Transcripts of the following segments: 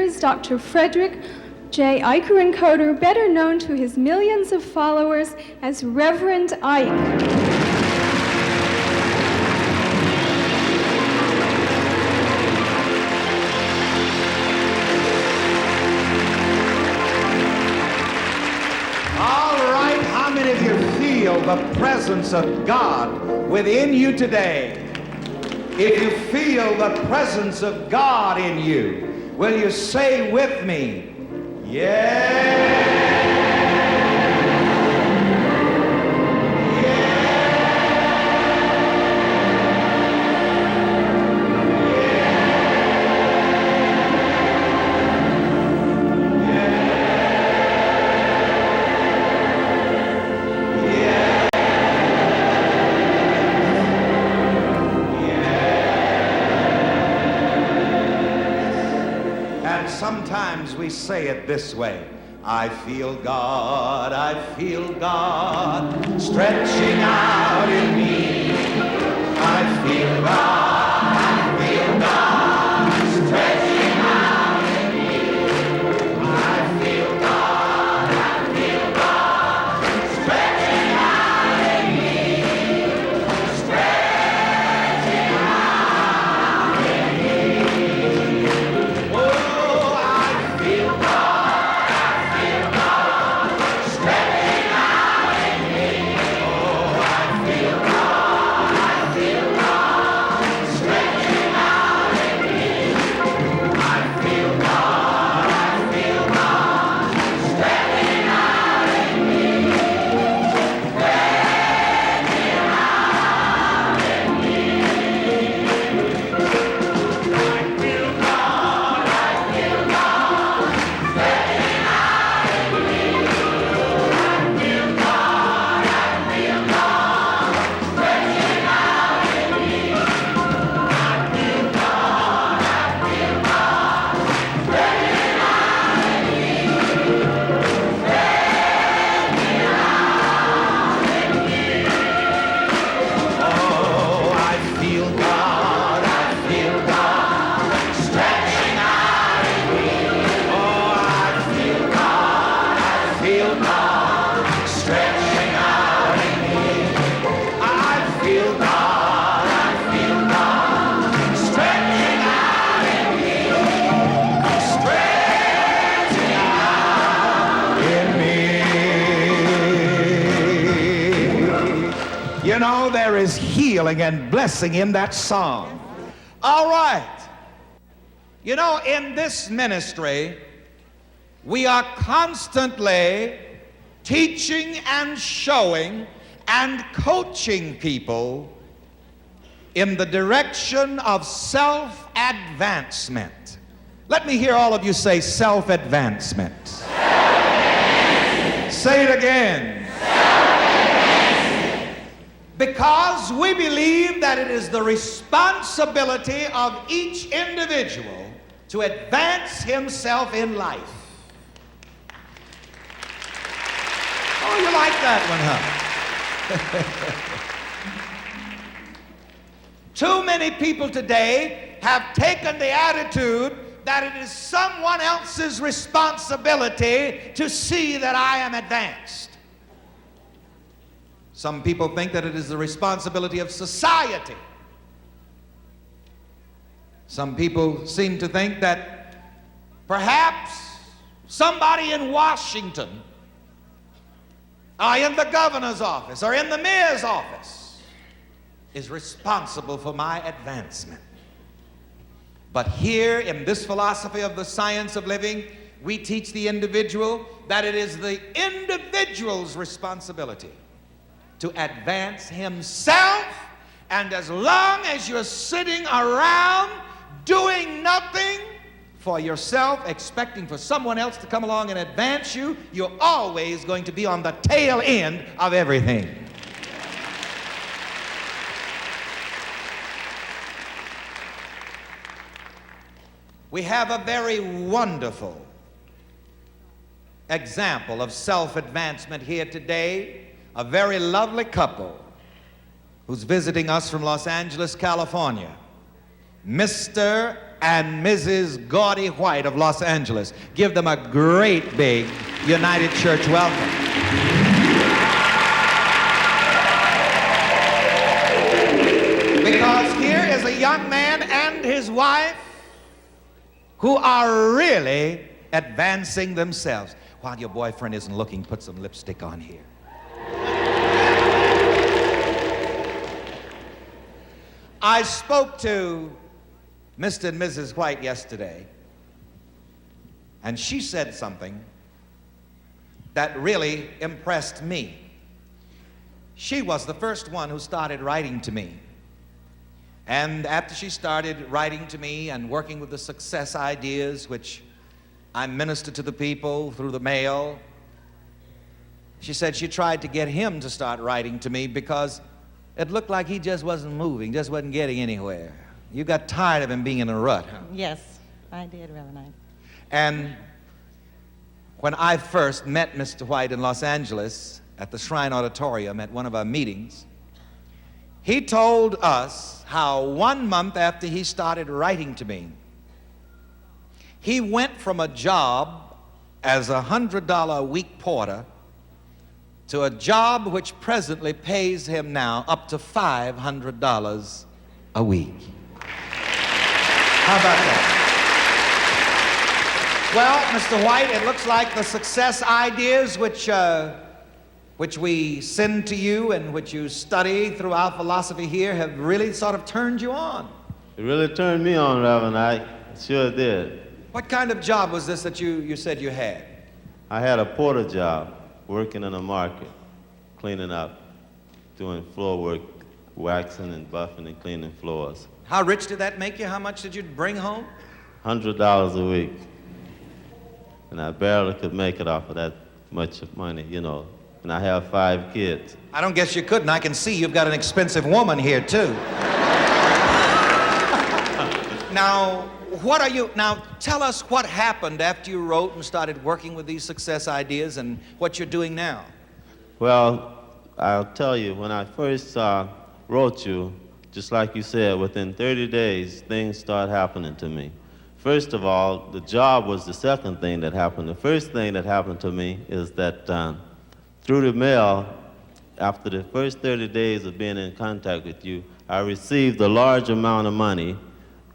is Dr. Frederick J. Ike Encoder, better known to his millions of followers as Reverend Ike. The presence of God within you today. If you feel the presence of God in you, will you say with me, yeah? Sometimes we say it this way: I feel God stretching out in me. I feel God stretching out in me. I feel God stretching out in me. Stretching out in me. Oh, I feel God stretching out in me. Oh, I feel God stretching out in me. I feel God stretching out in me. You know, there is healing and blessing in that song. All right. You know, in this ministry, we are constantly teaching and showing and coaching people in the direction of self-advancement. Let me hear all of you say self-advancement. Self-advancement. Say it again. Because we believe that it is the responsibility of each individual to advance himself in life. Oh, you like that one, huh? Too many people today have taken the attitude that it is someone else's responsibility to see that I am advanced. Some people think that it is the responsibility of society. Some people seem to think that perhaps somebody in Washington, or in the governor's office, or in the mayor's office, is responsible for my advancement. But here in this philosophy of the science of living, we teach the individual that it is the individual's responsibility to advance himself, and as long as you're sitting around doing nothing for yourself, expecting for someone else to come along and advance you, you're always going to be on the tail end of everything. We have a very wonderful example of self-advancement here today. A very lovely couple who's visiting us from Los Angeles, California. Mr. and Mrs. Gaudy White of Los Angeles. Give them a great big United Church welcome. Because here is a young man and his wife who are really advancing themselves. While your boyfriend isn't looking, put some lipstick on here. I spoke to Mr. and Mrs. White yesterday, and she said something that really impressed me. She was the first one who started writing to me. And after she started writing to me and working with the success ideas, which I ministered to the people through the mail, she said she tried to get him to start writing to me because it looked like he just wasn't moving, just wasn't getting anywhere. You got tired of him being in a rut, huh? Yes, I did, Reverend Ike. And when I first met Mr. White in Los Angeles at the Shrine Auditorium at one of our meetings, he told us how 1 month after he started writing to me, he went from a job as a $100 a week porter to a job which presently pays him now up to $500 a week. How about that? Well, Mr. White, it looks like the success ideas which we send to you and which you study through our philosophy here have really sort of turned you on. It really turned me on, Reverend Ike. It sure did. What kind of job was this that you said you had? I had a porter job, working in a market, cleaning up, doing floor work, waxing and buffing and cleaning floors. How rich did that make you? How much did you bring home? $100 a week. And I barely could make it off of that much money, you know. And I have 5 kids. I don't guess you could, and I can see you've got an expensive woman here, too. Now, tell us what happened after you wrote and started working with these success ideas and what you're doing now. Well, I'll tell you, when I first wrote you, just like you said, within 30 days, things start happening to me. First of all, the job was the second thing that happened. The first thing that happened to me is that through the mail, after the first 30 days of being in contact with you, I received a large amount of money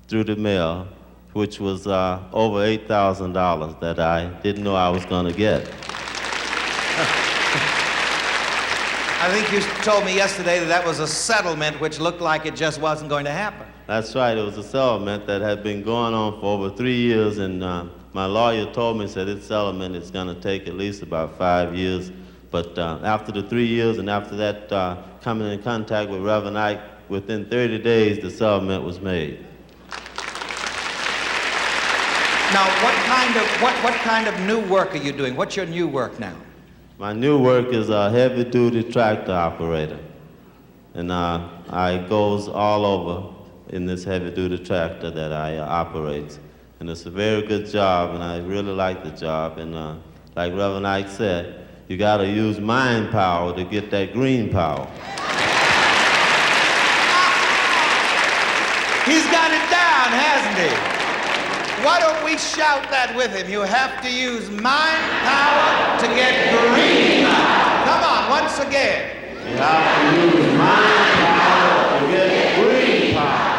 through the mail, which was over $8,000 that I didn't know I was going to get. I think you told me yesterday that that was a settlement which looked like it just wasn't going to happen. That's right. It was a settlement that had been going on for over 3 years, and my lawyer told me, said this settlement is going to take at least about 5 years. But after the 3 years and after that coming in contact with Reverend Ike, within 30 days the settlement was made. Now, what kind of new work are you doing? What's your new work now? My new work is a heavy-duty tractor operator, and I goes all over in this heavy-duty tractor that I operate. And it's a very good job, and I really like the job. And like Reverend Ike said, you got to use mind power to get that green power. He's got it down, hasn't he? Why don't we shout that with him? You have to use mind power to get green power. Come on, once again. You have to use mind power to get green power.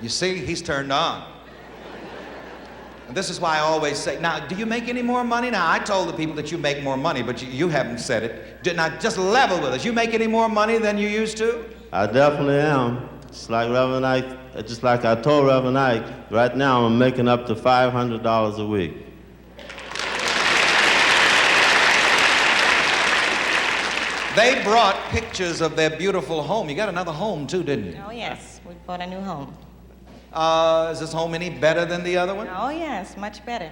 You see, he's turned on. And this is why I always say, now, do you make any more money? Now, I told the people that you make more money, but you haven't said it. Now, just level with us. You make any more money than you used to? I definitely am. Just like Reverend Ike, just like I told Reverend Ike, right now I'm making up to $500 a week. They brought pictures of their beautiful home. You got another home too, didn't you? Oh, yes, we bought a new home. Is this home any better than the other one? Oh, yes, much better.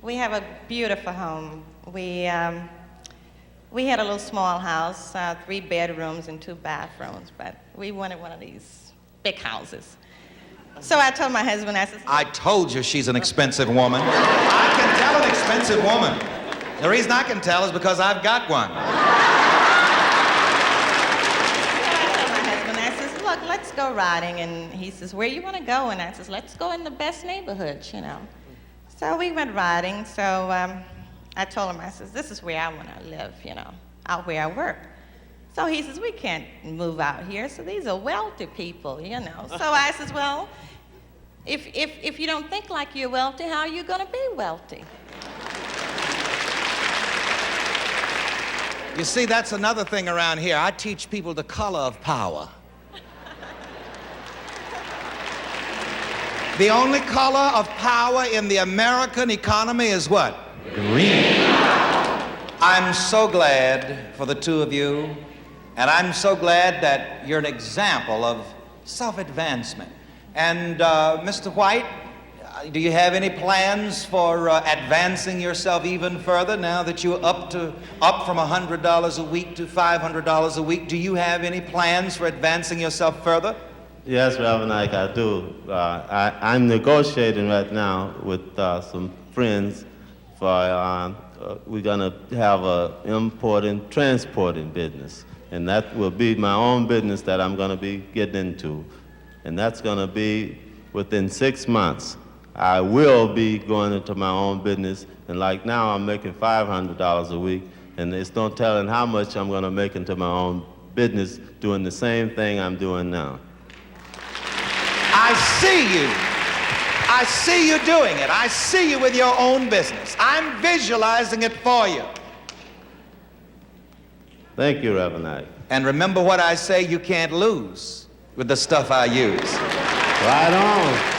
We have a beautiful home. We had a little small house, 3 bedrooms and 2 bathrooms, but we wanted one of these big houses. So I told my husband, I told you she's an expensive woman. I can tell an expensive woman. The reason I can tell is because I've got one. I told my husband, I said, look, let's go riding. And he says, where you want to go? And I says, let's go in the best neighborhoods, you know. So we went riding. So I told him, I says, this is where I want to live, you know, out where I work. So he says, we can't move out here. So these are wealthy people, you know. So I says, well, if you don't think like you're wealthy, how are you going to be wealthy? You see, that's another thing around here. I teach people the color of power. The only color of power in the American economy is what? Green. I'm so glad for the two of you, and I'm so glad that you're an example of self-advancement. And Mr. White, do you have any plans for advancing yourself even further now that you're up from $100 a week to $500 a week? Do you have any plans for advancing yourself further? Yes, Reverend Ike, I do. I'm negotiating right now with some friends for, we're going to have an importing, transporting business. And that will be my own business that I'm going to be getting into. And that's going to be within 6 months. I will be going into my own business, and like now I'm making $500 a week, and it's no telling how much I'm going to make into my own business doing the same thing I'm doing now. I see you. I see you doing it. I see you with your own business. I'm visualizing it for you. Thank you, Reverend Ike. And remember what I say, you can't lose with the stuff I use. Right on.